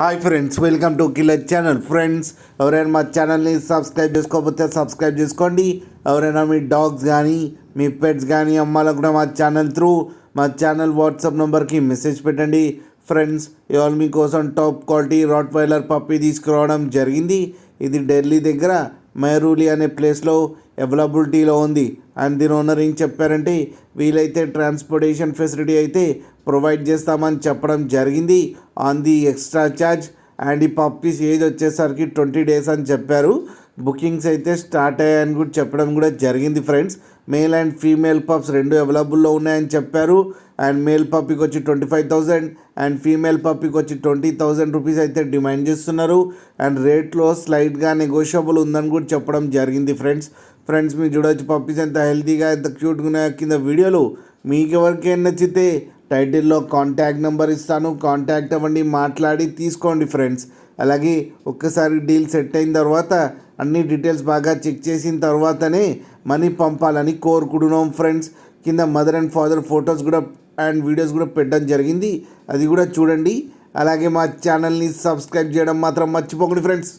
Hi friends, welcome to killer channel. Friends, ఎవరైనా మా ఛానల్ని సబ్స్క్రైబ్ చేసుకోకపోతే సబ్స్క్రైబ్ చేసుకోండి. ఎవరైనా మీ డాగ్స్ కానీ మీ పెట్స్ కానీ అమ్మాలనుకుంటే మా ఛానల్ వాట్సాప్ నెంబర్కి మెసేజ్ పెట్టండి. ఫ్రెండ్స్, ఇవాళ మీకోసం టాప్ క్వాలిటీ రాట్ వైలర్ పప్పీ తీసుకురావడం జరిగింది. ఇది ఢిల్లీ దగ్గర మైరూలి అనే ప్లేస్లో అవైలబిలిటీలో ఉంది. అండ్ దీని ఓనర్ ఏం చెప్పారంటే, వీలైతే ట్రాన్స్పోర్టేషన్ ఫెసిలిటీ అయితే ప్రొవైడ్ చేస్తామని చెప్పడం జరిగింది on the extra charge. And ఈ పప్పీస్ ఏజ్ వచ్చేసరికి 20 days అని చెప్పారు. బుకింగ్స్ అయితే స్టార్ట్ అయ్యాయని కూడా చెప్పడం కూడా జరిగింది. Friends, male and female pups రెండు అవైలబుల్లో ఉన్నాయని చెప్పారు. అండ్ మేల్ పప్పీకి వచ్చి 25,000 అండ్ ఫీమేల్ పప్పీకి వచ్చి 20,000 రూపీస్ అయితే డిమాండ్ చేస్తున్నారు. అండ్ రేట్లో స్లైట్గా నెగోషియబుల్ ఉందని కూడా చెప్పడం జరిగింది. ఫ్రెండ్స్ మీరు చూడవచ్చు పప్పీస్ ఎంత హెల్తీగా ఎంత క్యూట్గా ఉన్నాయో కింద వీడియోలు. మీకు ఎవరికైనా నచ్చితే టైటిల్లో కాంటాక్ట్ నెంబర్ ఇస్తాను, కాంటాక్ట్ అవ్వండి, మాట్లాడి తీసుకోండి ఫ్రెండ్స్. అలాగే ఒక్కసారి డీల్ సెట్ అయిన తర్వాత అన్ని డీటెయిల్స్ బాగా చెక్ చేసిన తర్వాతనే మనీ పంపాలని కోరుకుంటున్నాం. ఫ్రెండ్స్, కింద మదర్ అండ్ ఫాదర్ ఫొటోస్ కూడా అండ్ వీడియోస్ కూడా పెట్టడం జరిగింది, అది కూడా చూడండి. అలాగే మా ఛానల్ని సబ్స్క్రైబ్ చేయడం మాత్రం మర్చిపోకండి ఫ్రెండ్స్.